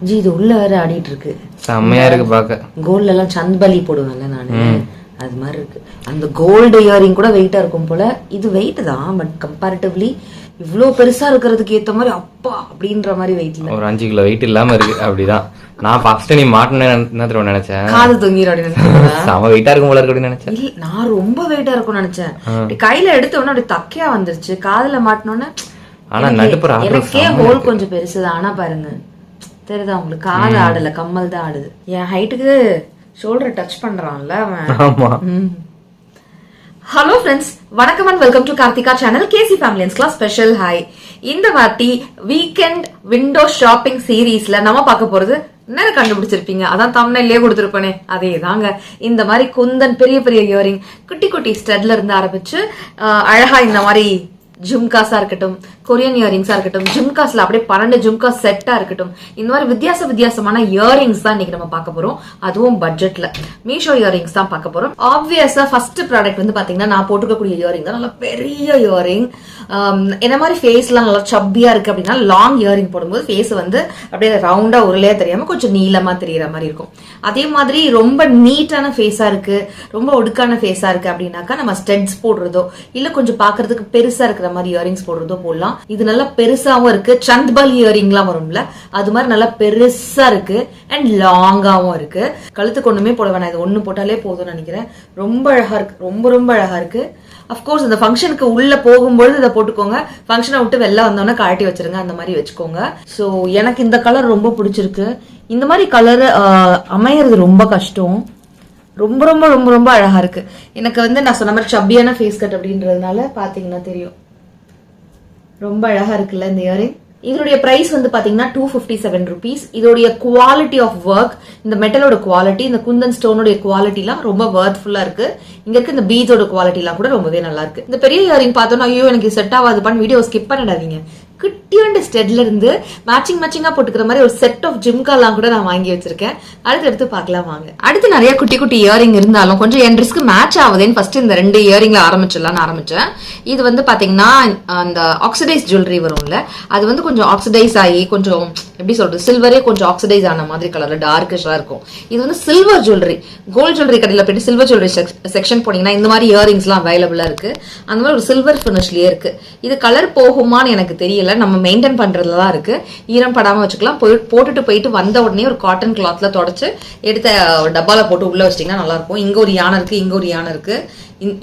G இது உள்ள வேற ஆடிட்டு இருக்கு, செம்மையா இருக்கு பாக்க. கோல்ட்ல எல்லாம் சந்த்பலி போடுவேன்ல நானு, அது மாதிரி இருக்கு. அந்த கோல்டு இயரிங் கூட வெயிட்டா இருக்கும் போல. இது வெயிட் தான், பட் கம்பேரிட்டிவ்லி இவ்ளோ பெருசா இருக்கிறதுக்கு ஏத்த மாதிரி அப்பா அப்படின்ற மாதிரி வெயிட் இல்ல. ஒரு 5 கிலோ வெயிட் இல்லாம இருக்கு. அப்படிதான் நான் ஃபர்ஸ்ட் நீ மாட்டணும் நினைச்சேன். காது தொங்கிரும் அப்படின்னு செம வெயிட்டா இருக்கும் போல இருக்கு அப்படின்னு நினைச்சேன். இல்ல நான் ரொம்ப வெயிட்டா இருக்கும்னு நினைச்சேன். கையில எடுத்த உடனே அப்படி தக்கையா வந்துருச்சு. காதுல மாட்டினோன்னு ஆனா நடுப்புற எனக்கே ஹோல் கொஞ்சம் பெருசுதான். ஆனா பாருங்க தெரியுதா உங்களுக்கு, காது ஆடல, கம்மல் தான் ஆடுது. என் ஹைட்டுக்கு ஷோல்டர் டச் பண்றான்ல அவன். ஹலோ ஃப்ரெண்ட்ஸ், வணக்கம் and welcome to Karthika channel. KC ஃபேமிலியன்ஸ்க்குலாம் ஸ்பெஷல் ஹாய். இந்த வாட்டி வீக்கெண்ட் விண்டோ ஷாப்பிங் சீரீஸ்ல நம்ம பார்க்க போறது என்ன கண்டுபிடிச்சிருப்பீங்க, அதான் தம்ப்நெயிலே கொடுத்துருப்பேனே, அதே தாங்க. இந்த மாதிரி குந்தன் பெரிய பெரிய இயரிங், குட்டி குட்டி ஸ்டட்ல இருந்து ஆரம்பிச்சு அழகா இந்த மாதிரி ஜும்காஸா இருக்கட்டும், கொரியன் இயரிங்ஸா இருக்கட்டும், ஜும்காஸ்ல அப்படியே 12 ஜும்காஸ் செட்டா இருக்கட்டும், இந்த மாதிரி வித்தியாசமான இயரிங்ஸ் தான் இன்னைக்கு நம்ம பார்க்க போறோம். அதுவும் பட்ஜெட்ல மீஷோ இயரிங்ஸ் தான் பார்க்க போறோம். ஆப்வியஸா ஃபர்ஸ்ட் ப்ராடக்ட் வந்து பாத்தீங்கன்னா நான் போட்டுக்கக்கூடிய இயரிங் தான். நல்லா பெரிய இயரிங். என்ன மாதிரி ஃபேஸ் எல்லாம் நல்லா சப்பியா இருக்கு அப்படின்னா லாங் இயரிங் போடும்போது ஃபேஸ் வந்து அப்படியே ரவுண்டா உருளையா தெரியாம கொஞ்சம் நீளமா தெரியற மாதிரி இருக்கும். அதே மாதிரி ரொம்ப நீட்டான ஃபேஸா இருக்கு, ரொம்ப ஒடுக்கான ஃபேஸா இருக்கு அப்படின்னாக்கா நம்ம ஸ்டெட்ஸ் போடுறதோ இல்ல கொஞ்சம் பாக்குறதுக்கு பெருசா இருக்கிற மாதிரி இயரிங்ஸ் போடுறதோ போடலாம். இது நல்லா பெருசாவும் இருக்கு. சந்த்பல் இயரிங் எல்லாம் வரும்ல, அது மாதிரி நல்லா பெருசா இருக்கு அண்ட் லாங்காவும் இருக்கு. கழுத்துக்கு ஒண்ணுமே போட வேணாம், இது ஒண்ணு போட்டாலே போதும்னு நினைக்கிறேன். ரொம்ப அழகா இருக்கு, ரொம்ப அழகா இருக்கு. அப்கோர்ஸ் இந்த ஃபங்க்ஷனுக்கு உள்ள போகும்போது இதை போட்டுக்கோங்க, ஃபங்க்ஷனை விட்டு வெளில வந்தோன்னா கழட்டி வச்சிருங்க, அந்த மாதிரி வச்சுக்கோங்க. சோ எனக்கு இந்த கலர் ரொம்ப பிடிச்சிருக்கு. இந்த மாதிரி கலர் அமையறது ரொம்ப கஷ்டம். ரொம்ப அழகா இருக்கு. எனக்கு வந்து நான் சொன்ன மாதிரி சப்பியான ஃபேஸ் கட் அப்படின்றதுனால பாத்தீங்கன்னா தெரியும், ரொம்ப அழகா இருக்குல்ல இந்த இயரிங். இதோடைய பிரைஸ் வந்து பாத்தீங்கன்னா 257 rupees. இதோடைய குவாலிட்டி ஆஃப் ஒர்க், இந்த மெட்டலோட குவாலிட்டி, இந்த குந்தன் ஸ்டோனோட குவாலிட்டி எல்லாம் ரொம்ப வர்த்ஃபுல்லா இருக்கு. இங்க இருக்க இந்த பீட்ஸோட குவாலிட்டி எல்லாம் கூட ரொம்பவே நல்லா இருக்கு. இந்த பெரிய இயரிங் பார்த்தோன்னா ஐயோ எனக்கு செட் ஆகாதுப்பான்னு வீடியோ ஸ்கிப் பண்ணிடாதீங்க. குட்டியோண்ட ஸ்டெட்ல இருந்து மேட்சிங்கா போட்டுக்கிற மாதிரி ஒரு செட் ஆஃப் ஜிம்காலாம் கூட நான் வாங்கி வச்சிருக்கேன். அடுத்து எடுத்து பார்க்கலாம் வாங்க. அடுத்து நிறைய குட்டி குட்டி இயரிங் இருந்தாலும் கொஞ்சம் என் ரிஸ்க்கு மேட்ச் ஆகுதுன்னு ஃபர்ஸ்ட் இந்த 2 இயரிங்ல ஆரம்பிச்சிடலாம்னு ஆரம்பிச்சேன். இது வந்து பாத்தீங்கன்னா அந்த ஆக்சிடைஸ் ஜுவல்லரி வரும்ல, அது வந்து கொஞ்சம் ஆக்சிடைஸ் ஆகி கொஞ்சம் எப்படி சொல்றது, சில்வரே கொஞ்சம் ஆக்சிடைஸ் ஆன மாதிரி கலர்ல டார்க்கிஷா இருக்கும். இது வந்து சில்வர் ஜுவல்லரி. கோல்டு ஜுவல்லரி கடையில போயிட்டு சில்வர் ஜுவல்லரி செக்ஷன் போனீங்கன்னா இந்த மாதிரி இயரிங்ஸ் எல்லாம் அவைலபிளா இருக்கு. அந்த மாதிரி ஒரு சில்வர் பினிஷ்லயே இருக்கு. இது கலர் போகுமான்னு எனக்கு தெரியல, நம்ம மெயின்டைன் பண்றதுலதான் இருக்கு. ஈரம் படாம வச்சுக்கலாம். போட்டுட்டு போயிட்டு வந்த உடனே ஒரு காட்டன் கிளாத்ல தொடச்சு எடுத்த டப்பால போட்டு உள்ள வச்சிட்டீங்கன்னா நல்லா இருக்கும். இங்க ஒரு யானை இருக்கு, இங்க ஒரு யானை இருக்கு.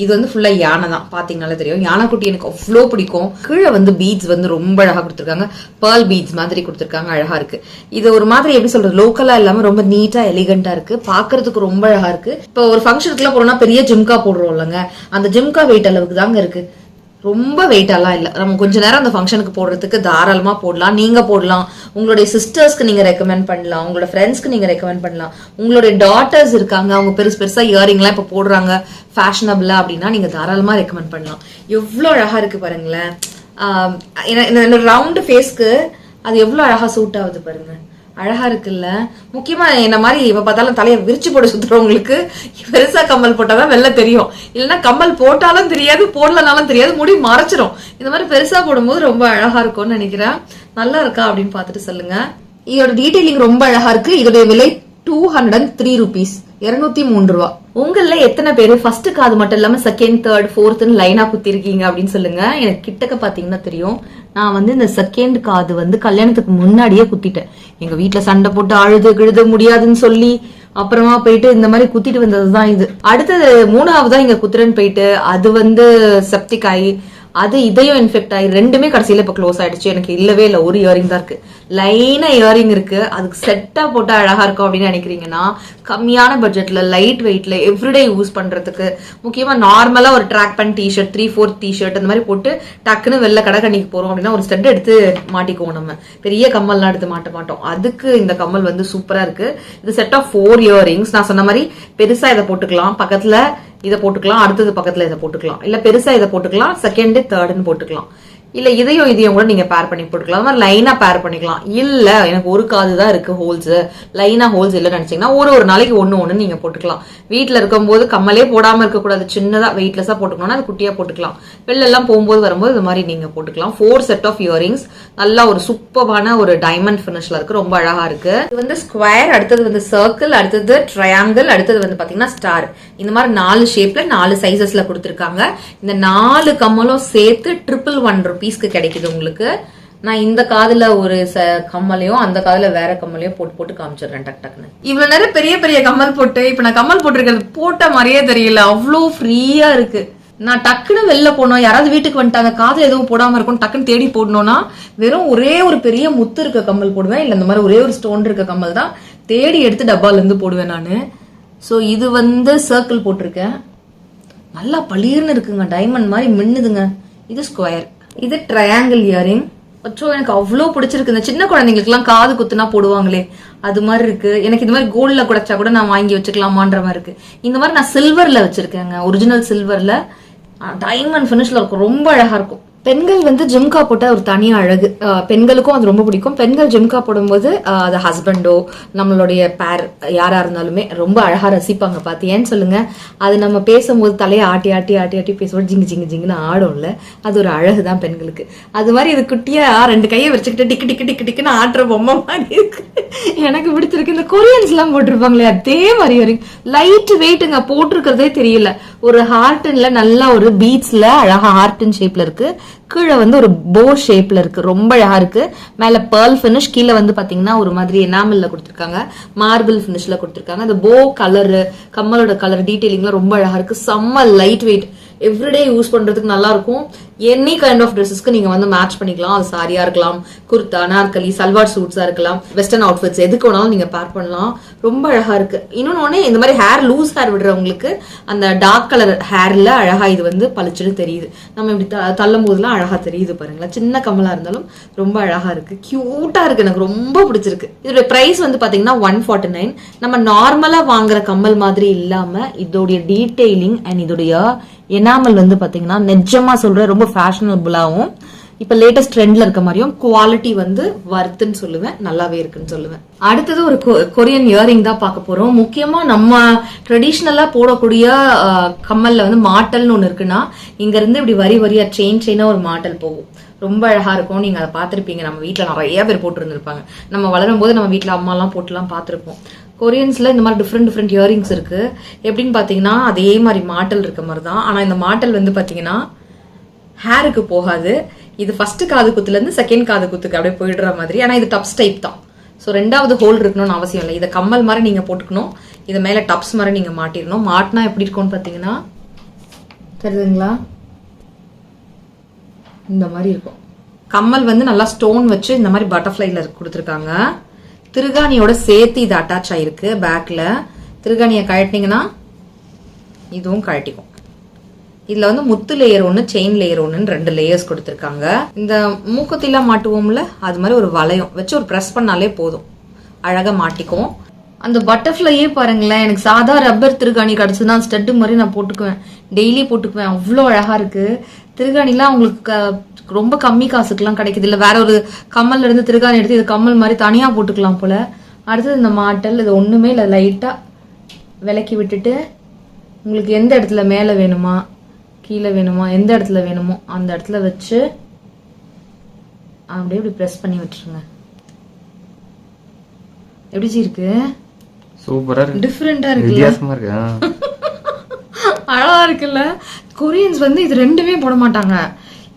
இது வந்து ஃபுல்லா யானை தான், பாத்தீங்கன்னாலே தெரியும். யானை குட்டி எனக்கு அவ்வளோ பிடிக்கும். கீழே வந்து பீட்ஸ் வந்து ரொம்ப அழகா கொடுத்துருக்காங்க, பேர்ல் பீட்ஸ் மாதிரி கொடுத்துருக்காங்க, அழகா இருக்கு. இது ஒரு மாதிரி எப்படி சொல்றது, லோக்கலா இல்லாம ரொம்ப நீட்டா எலிகண்டா இருக்கு, பாக்குறதுக்கு ரொம்ப அழகா இருக்கு. இப்போ ஒரு ஃபங்க்ஷனுக்குலாம் போறோம்னா பெரிய ஜிம்கா போடுறோம் இல்லைங்க, அந்த ஜிம்கா வெயிட் அளவுக்கு தாங்க இருக்கு. ரொம்ப வெயிட்டாலாம் இல்லை. நம்ம கொஞ்ச நேரம் அந்த ஃபங்க்ஷனுக்கு போடுறதுக்கு தாராளமா போடலாம். நீங்க போடலாம், உங்களுடைய சிஸ்டர்ஸ்க்கு நீங்க ரெக்கமெண்ட் பண்ணலாம், உங்களோட ஃப்ரெண்ட்ஸ்க்கு நீங்க ரெக்கமெண்ட் பண்ணலாம். உங்களுடைய டாட்டர்ஸ் இருக்காங்க, அவங்க பெருசா இயரிங்லாம் இப்ப போடுறாங்க ஃபேஷனபிளா அப்படின்னா நீங்க தாராளமா ரெக்கமெண்ட் பண்ணலாம். எவ்வளவு அழகா இருக்கு பாருங்களேன். ரவுண்ட் ஃபேஸ்க்கு அது எவ்வளவு அழகா சூட் ஆகுது பாருங்க, அழகா இருக்குல்ல. முக்கியமா என்ன மாதிரி இப்ப பார்த்தாலும் தலையை விரிச்சு போட சுத்துறவங்களுக்கு பெருசா கம்மல் போட்டாதான் வெளில தெரியும். இல்லைன்னா கம்மல் போட்டாலும் தெரியாது, போடலனாலும் தெரியாது, முடி மறைச்சிரும். இந்த மாதிரி பெருசா போடும்போது ரொம்ப அழகா இருக்கும்னு நினைக்கிறேன். நல்லா இருக்கா அப்படின்னு பார்த்துட்டு சொல்லுங்க. இதோட டீடைலிங் ரொம்ப அழகா இருக்கு. இதோட விலை 203 rupees, 203 ரூபா. உங்கள எத்தனை பேரு ஃபர்ஸ்ட் காது மட்டும் இல்லாம செகண்ட், தேர்ட், ஃபோர்த்னு லைனா குத்தி இருக்கீங்க அப்படின்னு சொல்லுங்க. எனக்கு கிட்டக்க பாத்தீங்கன்னா தெரியும். நான் வந்து இந்த செகண்ட் காது வந்து கல்யாணத்துக்கு முன்னாடியே குத்திட்டேன். எங்க வீட்டுல சண்டை போட்டு அழுது முடியாதுன்னு சொல்லி அப்புறமா போயிட்டு இந்த மாதிரி குத்திட்டு வந்ததுதான் இது. அடுத்தது 3ஆவதா இங்க குத்துறன்னு போயிட்டு அது வந்து செப்டிக் ஆகி அது இதையும் இன்ஃபெக்ட் ஆகி ரெண்டுமே கடைசியில இப்ப க்ளோஸ் ஆயிடுச்சு. எனக்கு இல்லவே இல்லை, ஒரு இயரிங் தான் இருக்கு. லைனா இயரிங் இருக்கு, அதுக்கு செட்டா போட்டா அழகா இருக்கும் அப்படின்னு நினைக்கிறீங்கன்னா கம்மியான பட்ஜெட்ல லைட் வெயிட்ல எவ்ரிடே யூஸ் பண்றதுக்கு, முக்கியமா நார்மலா ஒரு ட்ராக் பேண்ட் டிஷர்ட், 3/4 டிஷர்ட் அந்த மாதிரி போட்டு டக்குன்னு வெளில கடைக்கண்ணிக்கு போறோம் அப்படின்னா ஒரு ஸ்டெட் எடுத்து மாட்டிக்குவோம். நம்ம பெரிய கம்மல்லாம் எடுத்து மாட்ட மாட்டோம். அதுக்கு இந்த கம்மல் வந்து சூப்பரா இருக்கு. இது செட் ஆஃப் 4 இயரிங்ஸ். நான் சொன்ன மாதிரி பெருசா இதை போட்டுக்கலாம், பக்கத்துல இதை போட்டுக்கலாம், அடுத்தது பக்கத்துல இதை போட்டுக்கலாம், இல்ல பெருசா இதை போட்டுக்கலாம், செகண்ட் தேர்ட்னு போட்டுக்கலாம். இல்ல இதையும் கூட நீங்க பேர் பண்ணி போட்டுக்கலாம். அது மாதிரி லைனா பேர் பண்ணிக்கலாம். இல்ல எனக்கு ஒரு காது தான் இருக்கு ஹோல்ஸ், லைனா ஹோல்ஸ் இல்ல நினைச்சீங்கன்னா ஒரு நாளைக்கு ஒண்ணு நீங்க போட்டுக்கலாம். வீட்டுல இருக்கும்போது கம்மலே போடாம இருக்க கூடாது, சின்னதா வெயிட்லெஸ்ஸா போட்டுக்கணும்னா அது குட்டியா போட்டுக்கலாம். வெளில எல்லாம் போகும்போது வரும்போது இது மாதிரி நீங்க போட்டுக்கலாம். 4 செட் ஆஃப் இயரிங்ஸ், நல்லா ஒரு சூப்பரான ஒரு டைமண்ட் ஃபினிஷ்ல இருக்கு, ரொம்ப அழகா இருக்கு. இது வந்து ஸ்கொயர், அடுத்தது வந்து சர்க்கிள், அடுத்தது ட்ரையாங்கிள், அடுத்தது வந்து பாத்தீங்கன்னா ஸ்டார். இந்த மாதிரி 4 ஷேப்ல 4 சைசஸ்ல கொடுத்திருக்காங்க. இந்த 4 கம்மலும் சேர்த்து 111 ரூபீஸ்க்கு கிடைக்குது உங்களுக்கு. நான் இந்த காதுல ஒரு கம்மலையும் அந்த காதுல வேற கம்மலையும் போட்டு காமிச்சிடுறேன் டக் டக்குன்னு. இவ்வளவு நேரம் பெரிய பெரிய கம்மல் போட்டு இப்ப நான் கம்மல் போட்டிருக்கிறது போட்ட மாதிரியே தெரியல, அவ்வளோ ஃப்ரீயா இருக்கு. நான் டக்குன்னு வெளில போனோம், யாராவது வீட்டுக்கு வந்துட்டாங்க, காதுல எதுவும் போடாம இருக்கும், டக்குன்னு தேடி போடணும்னா வெறும் ஒரே ஒரு பெரிய முத்து இருக்க கம்மல் போடுவேன், இல்ல இந்த மாதிரி ஒரே ஒரு ஸ்டோன் இருக்க கம்மல் தான் தேடி எடுத்து டப்பால இருந்து போடுவேன் நானு. சோ இது வந்து சர்க்கிள் போட்டிருக்கேன், நல்லா பளிர்னு இருக்குங்க, டைமண்ட் மாதிரி மின்னுதுங்க. இது ஸ்கொயர், இது ட்ரையாங்கிள் இயரிங். அச்சோ எனக்கு அவ்வளோ பிடிச்சிருக்கு. இந்த சின்ன குழந்தைங்களுக்கு எல்லாம் காது குத்துனா போடுவாங்களே அது மாதிரி இருக்கு. எனக்கு இந்த மாதிரி கோல்ட்ல குடைச்சா கூட நான் வாங்கி வச்சுக்கலாமான்ற மாதிரி இருக்கு. இந்த மாதிரி நான் சில்வர்ல வச்சிருக்கேங்க, ஒரிஜினல் சில்வர்ல, டைமண்ட் ஃபினிஷ்ல இருக்கும், ரொம்ப அழகா இருக்கும். பெண்கள் வந்து ஜிம்கா போட்ட ஒரு தனி அழகு, பெண்களுக்கும் அது ரொம்ப பிடிக்கும். பெண்கள் ஜிம்கா போடும்போது அது ஹஸ்பண்டோ நம்மளுடைய பேர் யாரா இருந்தாலுமே ரொம்ப அழகா ரசிப்பாங்க பார்த்து. ஏன்னு சொல்லுங்க, அது நம்ம பேசும்போது தலையை ஆட்டி ஆட்டி ஆட்டி ஆட்டி பேசும்போது ஜிங்கு ஜிங்கு ஜிங்குன்னு ஆடும்ல, அது ஒரு அழகு தான் பெண்களுக்கு. அது மாதிரி இது குட்டியா 2 கையை வச்சுக்கிட்டு டிக்கு டிக்கு டிக்கு டிக்குன்னு ஆட்டுற பொம்மை மாதிரி இருக்கு, எனக்கு பிடிச்சிருக்கு. இந்த கொரியன்ஸ் எல்லாம் போட்டிருப்பாங்களே அதே மாதிரி வரைக்கும் லைட் வெயிட்டுங்க, போட்டிருக்கிறதே தெரியல. ஒரு ஹார்ட்ல நல்லா ஒரு பீட்ஸ்ல அழகா ஹார்டின் ஷேப்ல இருக்கு, கீழே வந்து ஒரு போ ஷேப்ல இருக்கு, ரொம்ப அழகா இருக்கு. மேல பேர்ல் ஃபினிஷ், கீழே வந்து பாத்தீங்கன்னா ஒரு மாதிரி எனாமல்ல கொடுத்திருக்காங்க, மார்பிள் ஃபினிஷ்ல கொடுத்திருக்காங்க. அந்த போ கலர், கம்மலோட கலர் டீடைலிங்லாம் ரொம்ப அழகா இருக்கு, செம்ம லைட் வெயிட், எவ்ரிடே யூஸ் பண்றதுக்கு நல்லா இருக்கும். எனி கைண்ட் ஆஃப் ட்ரெஸ்ஸஸ்க்கு நீங்க வந்து மேட்ச் பண்ணிக்கலாம். அது சாரியா இருக்கலாம், குர்தா, நாற்கலி, சல்வார் சூட்ஸா இருக்கலாம், வெஸ்டர்ன் அவுட்ஃபிட்ஸ் எதுக்கு வேணாலும் நீங்க பேர் பண்ணலாம், ரொம்ப அழகா இருக்கு. இன்னொன்னு, இந்த மாதிரி ஹேர் லூஸ் ஹேர் விடுறவங்களுக்கு அந்த டார்க் கலர் ஹேர்ல அழகா இது வந்து பளிச்சுன்னு தெரியுது, நம்ம இப்படி தள்ளும் போதுலாம் அழகா தெரியுது பாருங்களேன். சின்ன கம்மலா இருந்தாலும் ரொம்ப அழகா இருக்கு, கியூட்டா இருக்கு, எனக்கு ரொம்ப பிடிச்சிருக்கு. இதோட பிரைஸ் வந்து பாத்தீங்கன்னா 149. நம்ம நார்மலா வாங்குற கம்மல் மாதிரி இல்லாம இதோடைய டீடைலிங் அண்ட் இதோடைய எனாமல் வந்து பாத்தீங்கன்னா நிஜமா சொல்றேன் ரொம்ப ஃபேஷனபிளாவும் இப்ப லேட்டஸ்ட் ட்ரெண்ட்ல இருக்க மாதிரியும் குவாலிட்டி வந்து வர்த்துன்னு சொல்லுவேன், நல்லாவே இருக்குன்னு சொல்லுவேன். அடுத்தது ஒரு கொரியன் இயரிங் தான் பார்க்க போறோம். முக்கியமா நம்ம ட்ரெடிஷ்னலா போடக்கூடிய கம்மல்ல வந்து மாட்டல்னு ஒண்ணு இருக்குன்னா, இங்க இருந்து இப்படி வரி வரியா செயினா ஒரு மாட்டல் போகும், ரொம்ப அழகா இருக்கும். நீங்க அதை பார்த்திருப்பீங்க, நம்ம வீட்டுல நிறைய பேர் போட்டு இருந்திருப்பாங்க. நம்ம வளரும் போது நம்ம வீட்டுல அம்மா எல்லாம் போட்டுலாம் பார்த்திருப்போம். கொரியன்ஸ்ல இந்த மாதிரி டிஃப்ரெண்ட் இயரிங்ஸ் இருக்கு. எப்படின்னு பாத்தீங்கன்னா அதே மாதிரி மாட்டல் இருக்க மாதிரி தான், ஆனா இந்த மாட்டல் வந்து பாத்தீங்கன்னா ஹேருக்கு போகாது. இது ஃபர்ஸ்ட் காது குத்துல இருந்து செகண்ட் காது குத்துக்கு அப்படியே போயிடுற மாதிரி. ஆனா இது டப்ஸ் டைப் தான், ஸோ 2வது ஹோல் இருக்கணும்னு அவசியம் இல்லை. இதை கம்மல் மாதிரி நீங்க போட்டுக்கணும், இது மேல டப்ஸ் மாதிரி நீங்க மாட்டிடணும். மாட்டினா எப்படி இருக்கும்னு பாத்தீங்கன்னா தெரியுதுங்களா, இந்த மாதிரி இருக்கும். கம்மல் வந்து நல்லா ஸ்டோன் வச்சு இந்த மாதிரி பட்டர்ஃபிளைல கொடுத்துருக்காங்க. திருகாணியோட சேர்த்து இது அட்டாச் ஆயிருக்கு பேக்ல. திருகாணியை கழட்டினீங்கன்னா இதுவும் கழட்டிக்கும். இதுல வந்து முத்து லேயர் ஒன்று, செயின் லேயர் ஒன்றுன்னு 2 லேயர்ஸ் கொடுத்துருக்காங்க. இந்த மூக்கத்திலாம் மாட்டுவோம்ல, அது மாதிரி ஒரு வளையம் வச்சு ஒரு ப்ரெஸ் பண்ணாலே போதும், அழகா மாட்டிக்கும். அந்த பட்டர்ஃப்ளையே பாருங்களேன், எனக்கு சாதா ரப்பர் திருகாணி கிடைச்சதுன்னா ஸ்டட்டு மாதிரி நான் போட்டுக்குவேன், டெய்லி போட்டுக்குவேன், அவ்வளோ அழகா இருக்கு. திருகாணிலாம் உங்களுக்கு ரொம்ப கம்மி காசுக்கெல்லாம் கிடைக்குது. இல்லை வேற ஒரு கம்மல்ல இருந்து திருகாணி எடுத்து இது கம்மல் மாதிரி தனியா போட்டுக்கலாம் போல. அடுத்தது இந்த மாட்டல், இது ஒண்ணுமே இல்லை, லைட்டா விலக்கி விட்டுட்டு உங்களுக்கு எந்த இடத்துல மேலே வேணுமா கீழே வேணுமா எந்த இடத்துல வேணுமோ அந்த இடத்துல வச்சு அப்படியே இப்படி ப்ரெஸ் பண்ணி விட்டுருங்க. எப்படி இருக்கு? சூப்பரா இருக்கு, டிஃபரெண்டா இருக்கு, வித்தியாசமா இருக்கு, அழகா இருக்குல்ல. கொரியன்ஸ் வந்து இது 2மே போட மாட்டாங்க.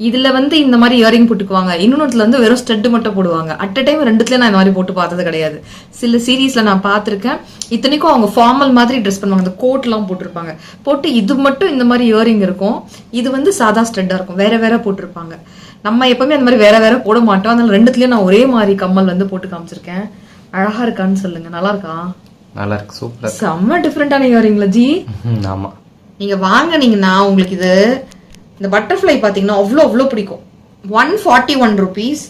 இதுல வந்து இந்த மாதிரி இயரிங் போட்டுக்குவாங்க, இன்னொன்னுல வந்து வெறும் ஸ்டட் மட்டும் போடுவாங்க. அட் அ டைம் 2த்துல நான் இந்த மாதிரி போட்டு பார்த்தது கிடையாது. சில சீரீஸ்ல நான் பார்த்திருக்கேன். இத்தனைக்கும் அவங்க ஃபார்மல் மாதிரி ட்ரெஸ் பண்ணுவாங்க, இந்த கோட் எல்லாம் போட்டிருப்பாங்க, போட்டு இது மட்டும் இந்த மாதிரி இயரிங் இருக்கும். இது வந்து சாதா ஸ்டட்டா இருக்கும், வேற வேற போட்டிருப்பாங்க. நம்ம எப்பவுமே அந்த மாதிரி வேற வேற போட மாட்டோம். அதனால 2த்துலயும் நான் ஒரே மாதிரி கம்மல் வந்து போட்டு காமிச்சிருக்கேன். அழகா இருக்கான்னு சொல்லுங்க, நல்லா இருக்கா? நல்லா இருக்கு, சூப்பர், செம்ம டிஃபரெண்டான இயரிங்ல ஜி. ஆமா, நீங்க வாங்கினீங்கன்னா உங்களுக்கு இது இந்த பட்டர்ஃப்ளை பாத்தீங்கன்னா அவ்வளோ பிடிக்கும். 141 ரூபீஸ்.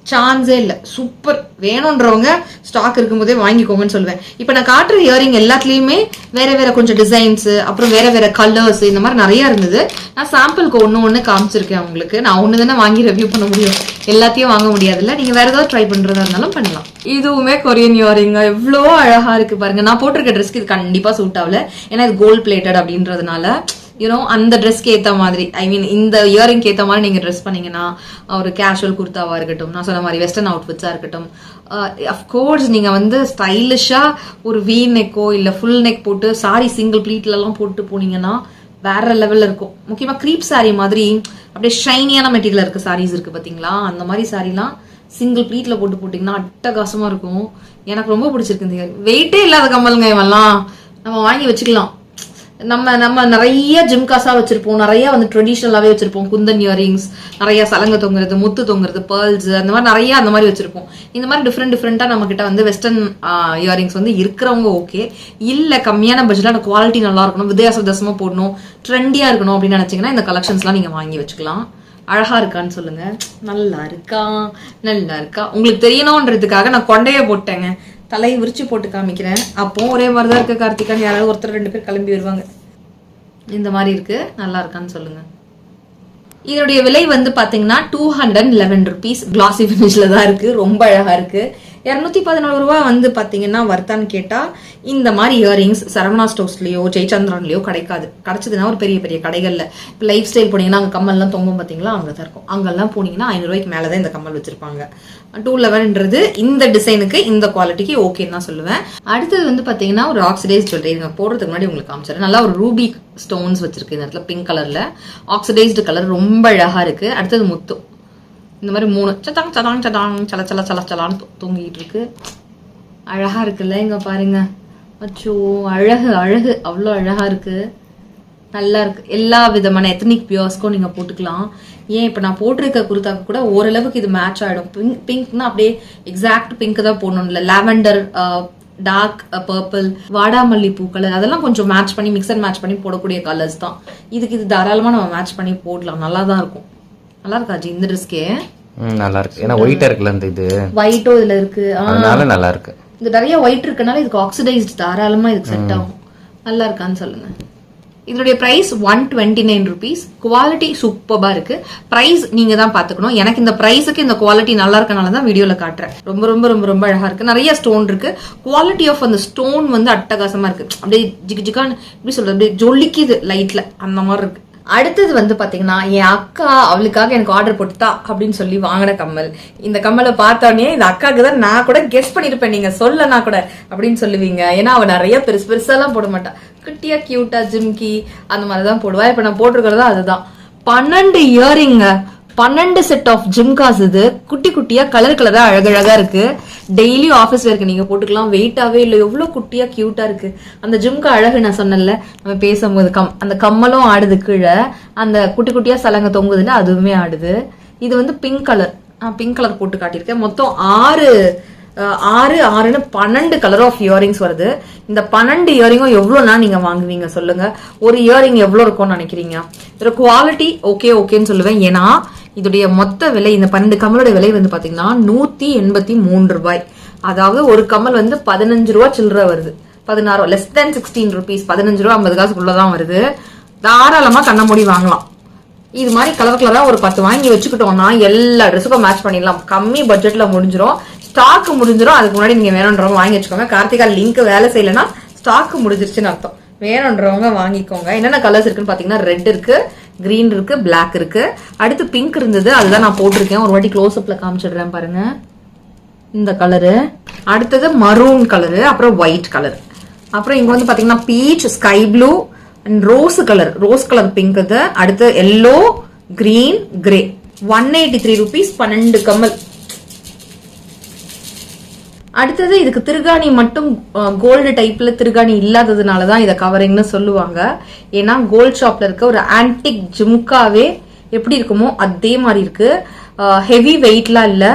சான்ஸே இல்லை. சூப்பர். வேணுன்றவங்க ஸ்டாக் இருக்கும்போதே வாங்கிக்கோங்கன்னு சொல்லுவேன். இப்போ நான் காட்டுற இயரிங் எல்லாத்துலேயுமே வேற வேற கொஞ்சம் டிசைன்ஸ், அப்புறம் வேற வேற கலர்ஸ், இந்த மாதிரி நிறைய இருந்தது. நான் சாம்பிளுக்கு ஒன்று காமிச்சிருக்கேன் உங்களுக்கு. நான் ஒன்று தானே வாங்கி ரிவ்யூ பண்ண முடியும், எல்லாத்தையும் வாங்க முடியாதுல்ல. நீங்க வேற ஏதாவது ட்ரை பண்றதா இருந்தாலும் பண்ணலாம். இதுவுமே கொரியன் இயரிங் எவ்வளோ அழகா இருக்கு பாருங்க. நான் போட்டிருக்க ட்ரெஸ்க்கு இது கண்டிப்பா சூட் ஆகல, ஏன்னா இது கோல்ட் பிளேட்டட் அப்படின்றதுனால யூனோ அந்த ட்ரெஸ்க்கு ஏற்ற மாதிரி, ஐ மீன் இந்த இயரிங்க்கு ஏற்ற மாதிரி நீங்கள் ட்ரெஸ் பண்ணீங்கன்னா, ஒரு கேஷுவல் குர்த்தாவாக இருக்கட்டும், நான் சொன்ன மாதிரி வெஸ்டர்ன் அவுட்ஃபிட்ஸாக இருக்கட்டும், அஃப்கோர்ஸ் நீங்கள் வந்து ஸ்டைலிஷாக ஒரு வி நெக்கோ இல்லை ஃபுல் நெக் போட்டு சாரி சிங்கிள் ப்ளீட்லலாம் போட்டு போனீங்கன்னா வேற லெவலில் இருக்கும். முக்கியமாக க்ரீப் சாரி மாதிரி அப்படியே ஷைனியான மெட்டீரியல் இருக்க சாரீஸ் இருக்குது பார்த்தீங்களா, அந்த மாதிரி சாரீலாம் சிங்கிள் ப்ளீட்டில் போட்டு போட்டிங்கன்னா அட்டகாசமாக இருக்கும். எனக்கு ரொம்ப பிடிச்சிருக்கு. இந்த வெயிட்டே இல்லாத கம்மலுங்க இவெல்லாம், நம்ம வாங்கி வச்சுக்கலாம். நம்ம நிறைய ஜிம்காஸா வச்சிருப்போம், நிறைய வந்து ட்ரெடிஷ்னலாவே வச்சிருப்போம். குந்தன் இயரிங்ஸ், நிறைய சலங்க தொங்குறது, முத்து தொங்குறது, பேர்ல்ஸ், அந்த மாதிரி நிறைய அந்த மாதிரி வச்சிருப்போம். இந்த மாதிரி டிஃப்ரெண்டா நம்ம கிட்ட வந்து வெஸ்டர்ன் இயரிங்ஸ் வந்து இருக்கிறவங்க ஓகே. இல்ல கம்மியான பட்ஜெட்ல குவாலிட்டி நல்லா இருக்கணும், வித்தியாசமா போடணும், ட்ரெண்டியா இருக்கணும் அப்படின்னு நினைச்சீங்கன்னா இந்த கலெக்ஷன்ஸ்லாம் நீங்க வாங்கி வச்சுக்கலாம். அழகா இருக்கான்னு சொல்லுங்க. நல்லா இருக்கா, நல்லா இருக்கா. உங்களுக்கு தெரியணும்ன்றதுக்காக நான் கொண்டையே போட்டேங்க, தலையை விரிச்சு போட்டு காமிக்கிறேன். அப்போ ஒரே மாதிரி தான் இருக்கு கார்த்திகான்னு யாராவது ஒருத்தர் 2 பேர் கிளம்பி வருவாங்க. இந்த மாதிரி இருக்கு, நல்லா இருக்கான்னு சொல்லுங்க. இதனுடைய விலை வந்து பாத்தீங்கன்னா 211 rupees. கிளாசி ஃபினிஷ்ல தான் இருக்கு, ரொம்ப அழகா இருக்கு. 214 ரூபாய் வந்து பாத்தீங்கன்னா வர்த்தான்னு கேட்டா இந்த மாதிரி இயரிங்ஸ் சரவணா ஸ்டோர்ஸ்லயோ ஜெயச்சந்திரன்லயோ கிடைக்காது. கிடைச்சதுன்னா ஒரு பெரிய பெரிய கடைகள்ல, இப்போ லைஃப் ஸ்டைல் போனீங்கன்னா அங்க கம்மல்லாம் தொங்கும் பாத்தீங்களா, அங்கதான் இருக்கும். அங்கெல்லாம் போனீங்கன்னா 500 ரூபாய்க்கு மேலதான் இந்த கம்மல் வச்சிருப்பாங்க. 211ன்றது இந்த டிசைனுக்கு இந்த குவாலிட்டிக்கு ஓகேன்னு தான் சொல்லுவேன். அடுத்தது வந்து பாத்தீங்கன்னா ஒரு ஆக்சிடைஸ் ஜுவல்லரி. போடுறதுக்கு முன்னாடி உங்களுக்கு காமிச்சிடுறேன். நல்லா ஒரு ரூபி ஸ்டோன்ஸ் வச்சிருக்கு இந்த இடத்துல, பிங்க் கலர்ல ஆக்சிடைஸ்டு கலர், ரொம்ப அழகா இருக்கு. அடுத்தது முத்து, இந்த மாதிரி 3 சதாங் சதாங் சதாங் சல சல சல சலான்னு தூங்கிட்டு இருக்கு. அழகா இருக்குல்ல, இங்க பாருங்க. அச்சோ அழகு அழகு, அவ்வளோ அழகா இருக்கு, நல்லா இருக்கு. எல்லா விதமான எத்தனிக் பியர்ஸ்க்கும் நீங்க போட்டுக்கலாம். ஏன் இப்ப நான் போட்டிருக்க குர்தாக்கு கூட ஓரளவுக்கு இது மேட்ச் ஆயிடும். பிங்க்னா அப்படியே எக்ஸாக்ட் பிங்க் தான் போடணும் இல்ல, லாவெண்டர், டார்க் பர்பிள், வாடாமல்லி பூ கலர், அதெல்லாம் கொஞ்சம் மேட்ச் பண்ணி மிக்ஸ் அண்ட் மேட்ச் பண்ணி போடக்கூடிய கலர்ஸ் தான். இதுக்கு இது தாராளமா நம்ம மேட்ச் பண்ணி போடலாம், நல்லா தான் இருக்கும். நல்லா இருக்கா ஜி இந்த ட்ரெஸ்க்கே? நல்லா இருக்கு, ஏன்னா ஒயிட்டா இருக்குல்ல, இந்த இது ஒயிட்டோ இதுல இருக்கு, அதனால நல்லா இருக்கு. இது நிறைய ஒயிட் இருக்கனால இதுக்கு ஆக்சிடைஸ்ட் தாராளமா இதுக்கு செட் ஆகும். நல்லா இருக்கான்னு சொல்லுங்க. இதோடைய பிரைஸ் 129 rupees. குவாலிட்டி சூப்பரா இருக்கு. பிரைஸ் நீங்க தான் பாத்துக்கணும். எனக்கு இந்த பிரைஸுக்கு இந்த குவாலிட்டி நல்லா இருக்கனால தான் வீடியோல காட்டுறேன். ரொம்ப ரொம்ப ரொம்ப ரொம்ப அழகா இருக்கு. நிறைய ஸ்டோன் இருக்கு. குவாலிட்டி ஆஃப் அந்த ஸ்டோன் வந்து அட்டகாசமா இருக்கு. அப்படியே ஜிகு ஜிகான்னு எப்படி சொல்றது, அப்படியே ஜொலிக்குது லைட்ல, அந்த மாதிரி இருக்கு. அடுத்தது வந்து பாத்தீங்கன்னா என் அக்கா அவளுக்காக எனக்கு ஆர்டர் போட்டுட்டா அப்படின்னு சொல்லி வாங்கின கம்மல். இந்த கம்மலை பார்த்தோன்னே இந்த அக்காவுக்கு தான் நான் கூட கெஸ் பண்ணிருப்பேன், நீங்க சொல்லனா கூட அப்படின்னு சொல்லுவீங்க. ஏன்னா அவ நிறைய பெருசு பெருசாலாம் போட மாட்டா, குட்டியா கியூட்டா ஜிம்கி அந்த மாதிரிதான் போடுவா. இப்ப நான் போட்டிருக்கிறதா அதுதான். 12 இயரிங், 12 செட் ஆஃப் ஜிம்காஸ். இது குட்டி குட்டியா கலர் கலரா அழகழகா இருக்கு. டெய்லி ஆஃபீஸ் வேர்க்கு நீங்க போட்டுக்கலாம், வெயிட்டாவே இல்லை, எவ்வளவு குட்டியா கியூட்டா இருக்கு. அந்த ஜிம்கா அழகு நான் சொன்னேன்ல நம்ம பேசும்போது, அந்த கம்மலும் ஆடுது கீழே, அந்த குட்டி குட்டியா சலங்க தொங்குதுல அதுவுமே ஆடுது. இது வந்து பிங்க் கலர், பிங்க் கலர் போட்டு காட்டியிருக்கேன். மொத்தம் 12 கலர் ஆஃப் இயரிங்ஸ் வருது. இந்த 12 இயரிங்கும் எவ்வளவுனா நீங்க வாங்குவீங்க சொல்லுங்க? ஒரு இயரிங் எவ்வளவு இருக்கும்னு நினைக்கிறீங்க? இதோட குவாலிட்டி ஓகேன்னு சொல்லுவேன். ஏன்னா இதோடைய மொத்த விலை, இந்த 12 கம்மலோட விலை வந்து பாத்தீங்கன்னா 183 ரூபாய். அதாவது ஒரு கம்மல் வந்து 15 ரூபாய் சில்லற வருது, 16 less than 16 rupees, 15 ரூபா 50 காசுக்குள்ளதான் வருது. தாராளமா கண்ண மூடி வாங்கலாம். இது மாதிரி கலர் கலரா ஒரு 10 வாங்கி வச்சுக்கிட்டோம்னா எல்லா ட்ரெஸ்ஸுக்கும் மேட்ச் பண்ணிடலாம். கம்மி பட்ஜெட்ல முடிஞ்சிடும், ஸ்டாக் முடிஞ்சிடும். அதுக்கு முன்னாடி நீங்க வேணும்ன்றவங்க வாங்கி வச்சுக்கோங்க. கார்த்திகா லிங்க் வேலை செய்யலன்னா ஸ்டாக் முடிஞ்சிருச்சுன்னு அர்த்தம். வேணும்ன்றவங்க வாங்கிக்கோங்க. என்னென்ன கலர்ஸ் இருக்குன்னு பாத்தீங்கன்னா ரெட் இருக்கு, கிரீன் இருக்கு, பிளாக் இருக்கு. அடுத்து பிங்க் இருந்தது, அதுதான் நான் போட்டிருக்கேன். ஒரு வாட்டி க்ளோஸ் அப்ல காமிச்சிடுறேன் பாருங்க. இந்த கலரு, அடுத்தது மரூன் கலரு, அப்புறம் ஒயிட் கலர், அப்புறம் இங்க வந்து பாத்தீங்கன்னா beach, sky blue and rose colour pink. இது அடுத்து எல்லோ, கிரீன், கிரே. 183 rupees 12 கம்மல். அடுத்தது இதுக்கு திருகாணி மட்டும் கோல்டு டைப்ல திருகாணி இல்லாததுனாலதான் இதை கவரிங்னு சொல்லுவாங்க. ஏன்னா கோல்ட் ஷாப்ல இருக்க ஒரு ஆன்டிக் ஜிம்காவே எப்படி இருக்குமோ அதே மாதிரி இருக்கு. ஹெவி வெயிட்லாம் இல்ல.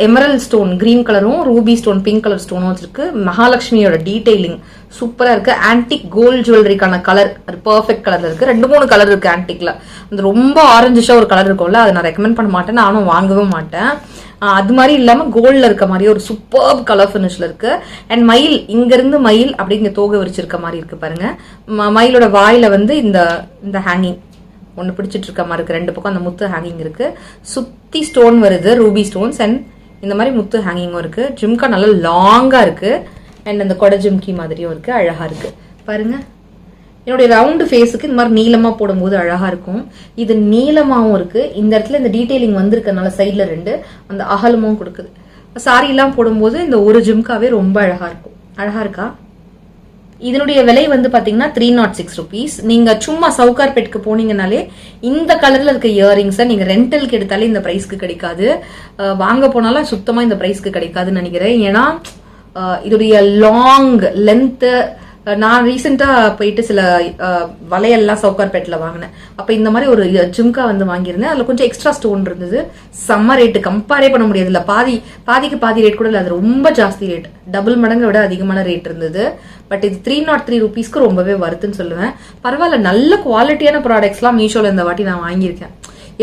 எமரல் ஸ்டோன் கிரீன் கலரும் ரூபி ஸ்டோன் பிங்க் கலர் ஸ்டோனும் வச்சிருக்கு. மகாலட்சுமியோட டீடைலிங் சூப்பரா இருக்கு. ஆன்டிக் கோல்ட் ஜுவல்லரிக்கான கலர் பெர்ஃபெக்ட் கலர்ல இருக்கு. 2-3 கலர் இருக்கு ஆன்டிக்ல. அந்த ரொம்ப ஆரஞ்சிஷா ஒரு கலர் இருக்கும்ல, அதை நான் ரெக்கமெண்ட் பண்ண மாட்டேன், நானும் வாங்கவே மாட்டேன். அது மாதிரி இல்லாம கோல்ட்ல இருக்க மாதிரி ஒரு சூப்பர் கலர் ஃபினிஷ்ல இருக்கு. அண்ட் மயில் இங்க இருந்து மயில் அப்படிங்க தோகை விரிச்சிருக்க மாதிரி இருக்கு பாருங்க. மயிலோட வாயில வந்து இந்த ஹேங்கிங் ஒன்னு பிடிச்சிட்டு இருக்க மாதிரி இருக்கு. 2 பக்கம் அந்த முத்து ஹேங்கிங் இருக்கு. சுத்தி ஸ்டோன் வருது, ரூபி ஸ்டோன்ஸ். அண்ட் இந்த மாதிரி முத்து ஹேங்கிங்கும் இருக்கு. ஜிம்கா நல்லா லாங்கா இருக்கு. அண்ட் அந்த கொடை ஜிம்கி மாதிரியும் இருக்கு, அழகா இருக்கு பாருங்க. என்னுடைய ரவுண்டு ஃபேஸுக்கு இந்த மாதிரி நீளமா போடும்போது அழகா இருக்கும். இது நீளமாவும் இருக்கு. இந்த இடத்துல இந்த டீடைலிங் வந்திருக்கனால சைட்ல 2 அந்த அகலமும் கொடுக்குது. சாரி எல்லாம் போடும்போது இந்த ஒரு ஜிம்காவே ரொம்ப அழகா இருக்கும். அழகா இருக்கா? இதனுடைய விலை வந்து பாத்தீங்கன்னா 306 rupees. நீங்க சும்மா சவுகார்பேட்க்கு போனீங்கனாலே இந்த கலர்ல இருக்க இயரிங்ஸை நீங்க ரெண்டலுக்கு எடுத்தாலே இந்த பிரைஸ்க்கு கிடைக்காது. வாங்க போனாலும் சுத்தமா இந்த பிரைஸ்க்கு கிடைக்காதுன்னு நினைக்கிறேன். ஏன்னா இதோடைய லாங் லென்த், நான் ரீசெண்டா போயிட்டு சில வளையல்லாம் சவுகார்பேட்ல வாங்கினேன். அப்ப இந்த மாதிரி ஒரு ஜிம்கா வந்து வாங்கியிருந்தேன். அதுல கொஞ்சம் எக்ஸ்ட்ரா ஸ்டோன் இருந்தது. செம்ம ரேட்டு, கம்பேரே பண்ண முடியாது. இல்ல பாதிக்கு பாதி ரேட் கூட இல்ல, அது ரொம்ப ஜாஸ்தி ரேட், டபுள் மடங்கை விட அதிகமான ரேட் இருந்தது. பட் இது 303 rupeesக்கு ரொம்பவே வருதுன்னு சொல்லுவேன். பரவாயில்ல, நல்ல குவாலிட்டியான ப்ராடக்ட்ஸ் எல்லாம் மீஷோல இந்த வாட்டி நான் வாங்கியிருக்கேன்.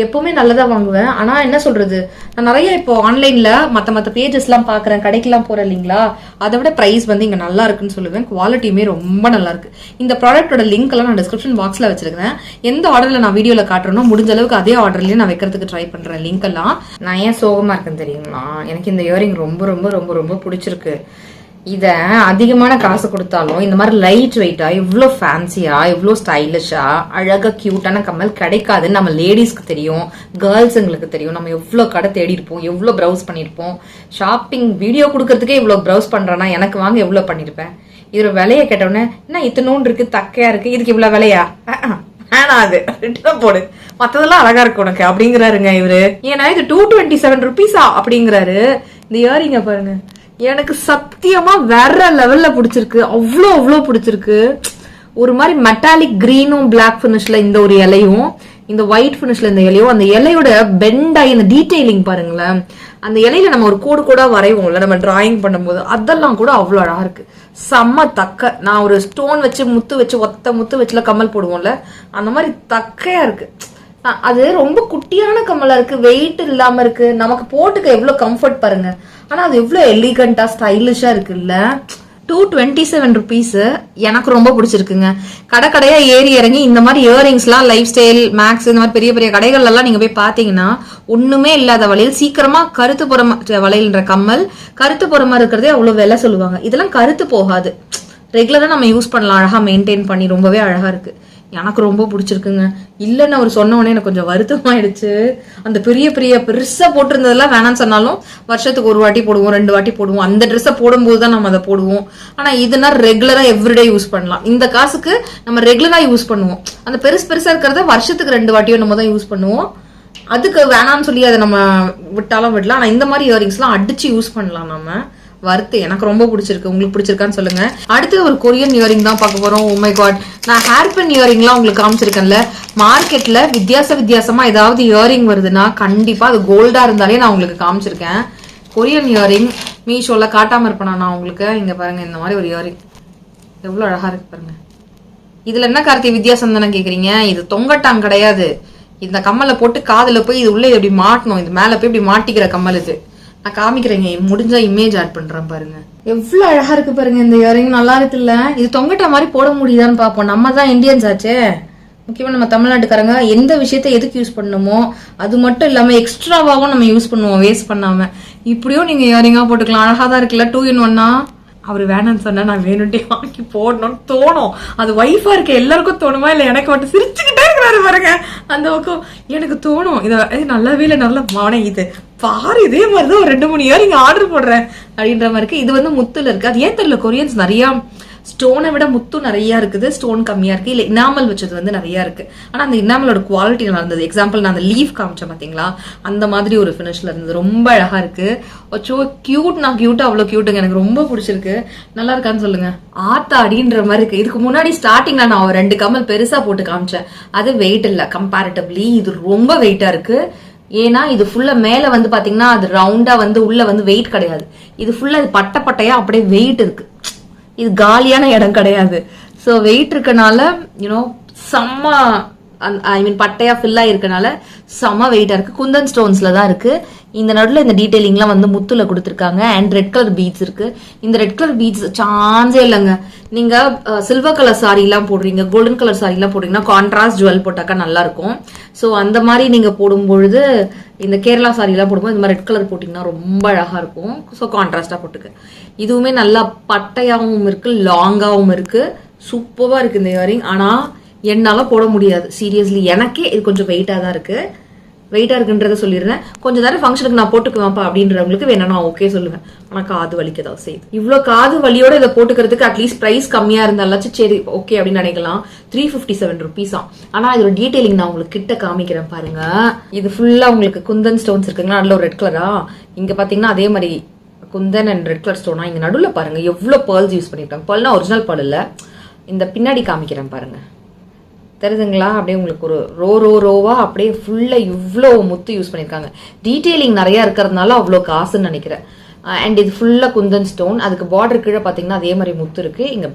எப்பவுமே நல்லதா வாங்குவேன். ஆனா என்ன சொல்றது, நான் நிறைய இப்போ ஆன்லைன்ல மத்த பேஜஸ் எல்லாம் பாக்குறேன், கடைக்கெல்லாம் போறேன் இல்லைங்களா, அதை விட பிரைஸ் வந்து இங்க நல்லா இருக்குன்னு சொல்லுவேன். குவாலிட்டியுமே ரொம்ப நல்லா இருக்கு. இந்த ப்ராடக்டோட லிங்க் எல்லாம் நான் டிஸ்கிரிப்ஷன் பாக்ஸ்ல வச்சிருக்கேன். எந்த ஆர்டர்ல நான் வீடியோல காட்டுறேனோ முடிஞ்ச அளவுக்கு அதே ஆர்டர்லயே நான் வைக்கிறதுக்கு ட்ரை பண்றேன் லிங்க் எல்லாம். நான் ஏன் சோகமா இருக்கேன்னு தெரியுங்களா, எனக்கு இந்த இயரிங் ரொம்ப ரொம்ப ரொம்ப ரொம்ப பிடிச்சிருக்கு. இத அதிகமான காசு கொடுத்தாலும் இந்த மாதிரி லைட் வெயிட்டா, இவ்வளோ ஃபேன்சியா, இவ்வளோ ஸ்டைலிஷா, அழகா கியூட்டான கம்மல் கிடைக்காதுன்னு நம்ம லேடிஸ்க்கு தெரியும், கேர்ள்ஸுங்களுக்கு தெரியும். நம்ம எவ்வளோ கடை தேடி இருப்போம், எவ்வளோ ப்ரௌஸ் பண்ணிருப்போம். ஷாப்பிங் வீடியோ கொடுக்கறதுக்கே இவ்வளோ ப்ரௌஸ் பண்றேன்னா எனக்கு வாங்க எவ்வளோ பண்ணிருப்பேன். இதோட விலையை கேட்டோன்னே என்ன இத்தனோண்டு இருக்கு, தக்கையா இருக்கு, இதுக்கு இவ்வளவு விலையா, ஆனா அது ரிட்டர்ன் போடு, மத்ததெல்லாம் அழகா இருக்கு உனக்கு அப்படிங்கிறாருங்க இவரு. ஏன்னா இது 227 rupees அப்படிங்கிறாரு. இந்த இயரிங்க பாருங்க, எனக்கு சத்தியமா வேற லெவல்ல பிடிச்சிருக்கு. அவ்வளோ பிடிச்சிருக்கு. ஒரு மாதிரி மெட்டாலிக் கிரீனும் பிளாக் பினிஷ்ல இந்த ஒரு இலையும், இந்த ஒயிட் பினிஷ்ல இந்த இலையும், அந்த இலையோட பெண்ட் ஆகி இந்த டீடைலிங் பாருங்களேன். அந்த இலையில நம்ம ஒரு கோடு கூட வரைவோம்ல நம்ம டிராயிங் பண்ணும்போது, அதெல்லாம் கூட அவ்வளோ அழகா இருக்கு. செம்ம தக்க. நான் ஒரு ஸ்டோன் வச்சு முத்து வச்சு ஒத்த முத்து வச்சுல கம்மல் போடுவோம்ல, அந்த மாதிரி தக்கையா இருக்கு. அது ரொம்ப குட்டியான கம்மலா இருக்கு, வெயிட் இல்லாம இருக்கு, நமக்கு போட்டுக்க எவ்வளவு கம்ஃபர்ட் பாருங்க. ஆனா அது எவ்வளவு எலிகண்டா ஸ்டைலிஷா இருக்குல்ல. 227 rupees எனக்கு ரொம்ப பிடிச்சிருக்குங்க. கடையா ஏறி இறங்கி இந்த மாதிரி இயரிங்ஸ் எல்லாம் லைஃப் ஸ்டைல் மேக்ஸ் இந்த மாதிரி பெரிய பெரிய கடைகள் எல்லாம் நீங்க போய் பாத்தீங்கன்னா ஒண்ணுமே இல்லாத வளையல், சீக்கிரமா கருத்து புறம் வளையல்ன்ற கம்மல் கருத்து புறமா இருக்கிறதே அவ்வளவு விலை சொல்லுவாங்க. இதெல்லாம் கருத்து போகாது, ரெகுலரா நம்ம யூஸ் பண்ணலாம், அழகா மெயின்டைன் பண்ணி ரொம்பவே அழகா இருக்கு. எனக்கு ரொம்ப பிடிச்சிருக்குங்க. இல்லைன்னு அவர் சொன்ன உடனே எனக்கு கொஞ்சம் வருத்தமாயிடுச்சு. அந்த பெருசா போட்டிருந்ததெல்லாம் வேணாம்னு சொன்னாலும் வருஷத்துக்கு ஒரு வாட்டி போடுவோம், 2 வாட்டி போடுவோம். அந்த ட்ரெஸ்ஸை போடும்போது தான் நம்ம அதை போடுவோம். ஆனா இதுனா ரெகுலரா எவ்ரிடே யூஸ் பண்ணலாம். இந்த காசுக்கு நம்ம ரெகுலரா யூஸ் பண்ணுவோம். அந்த பெருசா இருக்கிறத வருஷத்துக்கு 2 வாட்டியோ நம்ம தான் யூஸ் பண்ணுவோம். அதுக்கு வேணாம்னு சொல்லி அதை நம்ம விட்டாலும் விடலாம். ஆனா இந்த மாதிரி இயரிங்ஸ் எல்லாம் அடிச்சு யூஸ் பண்ணலாம் நம்ம. வருத்து, எனக்கு ரொம்ப பிடிச்சிருக்கு. உங்களுக்கு பிடிச்சிருக்கான்னு சொல்லுங்க. அடுத்து ஒரு கொரியன் இயரிங் தான் பார்க்க போறோம். ஓ மை காட், நான் ஹேர் பின் இயரிங்லாம் உங்களுக்கு காமிச்சிருக்கேன்ல. மார்க்கெட்ல வித்தியாசமா ஏதாவது இயரிங் வருதுன்னா கண்டிப்பா அது கோல்டா இருந்தாலே நான் உங்களுக்கு காமிச்சிருக்கேன். கொரியன் இயரிங் மீஷோல காட்டாம இருப்பேன் நான் உங்களுக்கு. இங்க பாருங்க, இந்த மாதிரி ஒரு இயரிங் எவ்வளவு அழகா இருக்கு பாருங்க. இதுல என்ன கார்த்தி வித்தியாசம் தானே கேக்குறீங்க? இது தொங்கட்டாங் கிடையாது. இந்த கம்மலை போட்டு காதுல போய் இது உள்ள இப்படி மாட்டணும், இது மேல போய் இப்படி மாட்டிக்கிற கம்மல் இது. நான் காமிக்கிறேங்க, முடிஞ்சா இமேஜ் ஆட் பண்றேன் பாருங்க. எவ்வளவு அழகா இருக்கு பாருங்க. இந்த இயரிங் நல்லா இருக்குல்ல. இது தொங்கட்ட மாதிரி போட முடியுதான்னு பாப்போம். நம்ம தான் இந்தியன்ஸ் ஆச்சே, முக்கியமா நம்ம தமிழ்நாட்டுக்காரங்க எந்த விஷயத்த எதுக்கு யூஸ் பண்ணணுமோ அது மட்டும் இல்லாம எக்ஸ்ட்ராவாகவும் நம்ம யூஸ் பண்ணுவோம், வேஸ்ட் பண்ணாம. இப்படியும் நீங்க இயரிங்கா போட்டுக்கலாம், அழகா தான் இருக்குல்ல. 2 in 1 அவரு வேணான்னு சொன்னா நான் வேணும்ட்டே வாங்கி போடணும்னு தோணும். அது வைஃபா இருக்க எல்லாருக்கும் தோணுமா இல்ல எனக்கு மட்டும் சிரிச்சுக்கிட்டே இருக்கிறாரு பாருங்க அந்த பக்கம். எனக்கு தோணும் இதை நல்லாவே இல்லை, நல்லா மானே இது பாரு இதே மாதிரிதான் ஒரு 2-3 இயரிங் ஆர்டர் போடுறேன் அப்படின்ற மாதிரி இருக்கு. இது வந்து முத்துல இருக்கு. அது ஏன் தெரியல, கொரியன்ஸ் நிறைய ஸ்டோனை விட முத்து நிறைய இருக்குது, ஸ்டோன் கம்மியா இருக்கு. இல்ல இனாமல் வச்சது வந்து நிறைய இருக்கு. ஆனா அந்த இனாமலோட குவாலிட்டி நல்லா இருந்தது. எக்ஸாம்பிள் நான் அந்த லீஃப் காமிச்சேன் பாத்தீங்களா, அந்த மாதிரி ஒரு பினிஷ்ல இருந்தது. ரொம்ப அழகா இருக்கு. கியூட், நான் கியூட்டா அவ்வளவு கியூட்டுங்க, எனக்கு ரொம்ப பிடிச்சிருக்கு. நல்லா இருக்கான்னு சொல்லுங்க. ஆத்தா அடின்ற மாதிரி இருக்கு. இதுக்கு முன்னாடி ஸ்டார்டிங்ல நான் 2 கம்மல் பெருசா போட்டு காமிச்சேன். அது வெயிட் இல்ல கம்பேரிட்டிவ்லி, இது ரொம்ப வெயிட்டா இருக்கு. ஏன்னா இது ஃபுல்லா மேல வந்து பாத்தீங்கன்னா அது ரவுண்டா வந்து உள்ள வந்து வெயிட் கிடையாது. இது ஃபுல்லா பட்டையா அப்படியே வெயிட் இருக்கு. இது காலியான இடம் கிடையாது. ஸோ வெயிட் இருக்கனால யூனோ செம்ம ஐ மீன் பட்டையா ஃபில்லா இருக்கனால செம வெயிட்டா இருக்கு. குந்தன் ஸ்டோன்ஸ்ல தான் இருக்கு. இந்த நடுவில் இந்த டீடைலிங்லாம் வந்து முத்துல கொடுத்துருக்காங்க. அண்ட் ரெட் கலர் பீட்ஸ் இருக்கு. இந்த ரெட் கலர் பீட்ஸ் சான்ஸே இல்லைங்க. நீங்க சில்வர் கலர் சாரி எல்லாம் போடுறீங்க, கோல்டன் கலர் சாரி எல்லாம் போடுறீங்கன்னா கான்ட்ராஸ்ட் ஜுவல் போட்டாக்கா நல்லா இருக்கும். ஸோ அந்த மாதிரி நீங்க போடும்பொழுது இந்த கேரளா சாரி எல்லாம் போடும்போது இந்த மாதிரி ரெட் கலர் போட்டீங்கன்னா ரொம்ப அழகா இருக்கும். ஸோ கான்ட்ராஸ்டா போட்டுக்கு. இதுவுமே நல்லா பட்டையாவும் இருக்கு, லாங்காவும் இருக்கு, சூப்பரா இருக்கு இந்த இயரிங். ஆனா என்னால போட முடியாது சீரியஸ்லி. எனக்கே இது கொஞ்சம் வெயிட்டா தான் இருக்கு. வெயிட்டா இருக்குன்றத சொல்லிடுறேன். கொஞ்சம் நேரம் ஃபங்க்ஷனுக்கு நான் போட்டுக்குவேன்ப்பா அப்படின்றவங்களுக்கு வேணா நான் ஓகே சொல்லுவேன். ஆனா காது வலிக்க தான் செய்யுது. இவ்வளவு காது வலியோட இதை போட்டுக்கிறதுக்கு அட்லீஸ்ட் பிரைஸ் கம்மியா இருந்தாலும் சரி ஓகே அப்படின்னு நினைக்கலாம். 357 ருபீஸா. ஆனா இதோட டீடைலிங் நான் உங்களுக்கு கிட்ட காமிக்கிறேன் பாருங்க. இது ஃபுல்லா உங்களுக்கு குந்தன் ஸ்டோன்ஸ் இருக்குங்களா, நல்ல ஒரு ரெட் கலரா. இங்க பாத்தீங்கன்னா அதே மாதிரி குந்தன் அண்ட் ரெட் கலர் ஸ்டோனா. இங்க நடுவில் பாருங்க எவ்வளவு பேர்ல்ஸ் யூஸ் பண்ணிருக்காங்க. பேர்ல்னா ஒரிஜினல் பேர்ல் இல்ல. இந்த பின்னாடி காமிக்கிறேன் பாருங்க, தெரியுதுங்களா? அப்படியே உங்களுக்கு ஒரு ரோவா அப்படியே ஃபுல்லா இவ்வளோ முத்து யூஸ் பண்ணிருக்காங்க. டீடைலிங் நிறைய இருக்கிறதுனால அவ்வளோ காசுன்னு நினைக்கிறேன். அண்ட் இது ஃபுல்லா குந்தன் ஸ்டோன். அதுக்கு பார்டர் கீழே பாத்தீங்கன்னா அதே மாதிரி முத்து இருக்கு. இங்க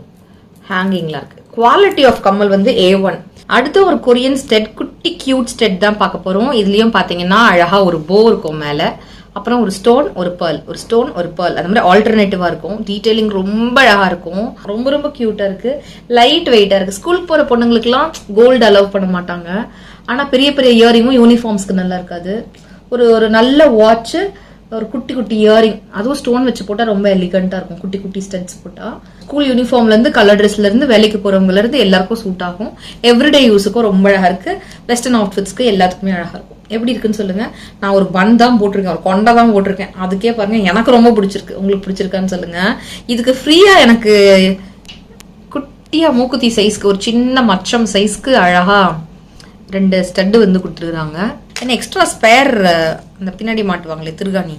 ஹேங்கிங்ல இருக்கு. குவாலிட்டி ஆஃப் கம்மல் வந்து A1. அடுத்த ஒரு கொரியன் ஸ்டெட், குட்டி கியூட் ஸ்டெட் தான் பார்க்க போறோம். இதுலயும் பாத்தீங்கன்னா அழகா ஒரு போ இருக்கும் மேல, அப்புறம் ஒரு ஸ்டோன் ஒரு பேர்ல், ஒரு ஸ்டோன் ஒரு பேர்ல், அந்த மாதிரி ஆல்டர்னேட்டிவா இருக்கும். டீடைலிங் ரொம்ப அழகா இருக்கும். ரொம்ப ரொம்ப கியூட்டா இருக்கு. லைட் வெயிட்டா இருக்கு. ஸ்கூலுக்கு போற பொண்ணுங்களுக்குலாம் கோல்டு அலோவ் பண்ண மாட்டாங்க. ஆனா பெரிய பெரிய இயரிங்கும் யூனிஃபார்ம்ஸ்க்கு நல்லா இருக்காது. ஒரு நல்ல வாட்ச், ஒரு குட்டி குட்டி இயரிங், அதுவும் ஸ்டோன் வச்சு போட்டா ரொம்ப எலிகண்டா இருக்கும். குட்டி குட்டி ஸ்டெட்ஸ் போட்டா ஸ்கூல் யூனிஃபார்ம்ல இருந்து கலர் ட்ரெஸ்ல இருந்து வேலைக்கு போறவங்கல இருந்து எல்லாருக்கும் சூட் ஆகும். எவ்ரிடே யூஸுக்கும் ரொம்ப அழகா இருக்கு. வெஸ்டர்ன் அவுட்ஃபிட்ஸ்க்கு எல்லாத்துக்குமே அழகா இருக்கும். எப்படி இருக்குன்னு சொல்லுங்க. நான் ஒரு பன் தான் போட்டிருக்கேன், ஒரு கொண்டை தான் போட்டிருக்கேன். அதுக்கே பாருங்க எனக்கு ரொம்ப பிடிச்சிருக்கு. உங்களுக்கு பிடிச்சிருக்கான்னு சொல்லுங்க. இதுக்கு ஃப்ரீயா எனக்கு குட்டியா மூக்குத்தி சைஸ்க்கு ஒரு சின்ன மச்சம் சைஸ்க்கு அழகா 2 ஸ்டட்டு வந்து கொடுத்துருக்காங்க. ஏன்னா எக்ஸ்ட்ரா ஸ்பேர் அந்த பின்னாடி மாட்டுவாங்களே திருகாணி,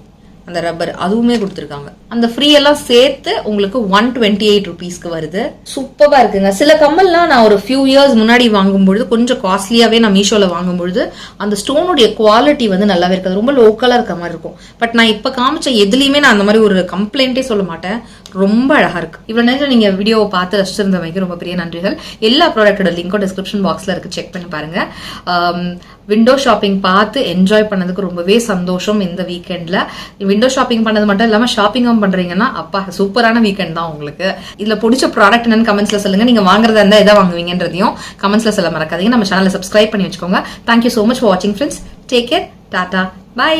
அந்த ரப்பர், அதுவுமே கொடுத்துருக்காங்க. அந்த ஃப்ரீ எல்லாம் சேர்த்து உங்களுக்கு 128 ருபீஸ்க்கு வருது. சூப்பரா இருக்குங்க. சில கம்மல்லாம் நான் ஒரு ஃபியூ இயர்ஸ் முன்னாடி வாங்கும்பொழுது கொஞ்சம் காஸ்ட்லியாவே நான் மீஷோல வாங்கும்பொழுது அந்த ஸ்டோனுடைய குவாலிட்டி வந்து நல்லாவே இருக்காது, ரொம்ப லோக்கலா இருக்க மாதிரி இருக்கும். பட் நான் இப்ப காமிச்ச எதுலயுமே நான் அந்த மாதிரி ஒரு கம்ப்ளைண்டே சொல்ல மாட்டேன். ரொம்ப அழகா இருக்கு. இவ்வளவு நேரம் நீங்க வீடியோவை பார்த்து ரசிச்சிருந்தவங்க ரொம்ப பெரிய நன்றிகள். எல்லா ப்ராடக்டோட லிங்கும் டிஸ்கிரிப்ஷன் பாக்ஸ்ல இருக்கு, செக் பண்ணி பாருங்க. விண்டோ ஷாப்பிங் பார்த்து என்ஜாய் பண்ணதுக்கு ரொம்பவே சந்தோஷம் இந்த வீக்கெண்ட்ல. விண்டோ ஷாப்பிங் பண்ணது மட்டும் இல்லாம ஷாப்பிங்கும் பண்றீங்கன்னா அப்பா சூப்பரான வீக்கெண்ட் தான் உங்களுக்கு. இதுல பிடிச்ச ப்ராடக்ட் என்னன்னு கமெண்ட்ஸ்ல சொல்லுங்க. நீங்க வாங்குறதா இருந்தா எதை வாங்குவீங்கன்றதையும் கமெண்ட்ஸ்ல சொல்ல மறக்காதீங்க. நம்ம சேனலை சப்ஸ்கிரைப் பண்ணி வச்சுக்கோங்க. தேங்க்யூ சோ மச் ஃபார் வாட்சிங் friends. Take care. Tata. By.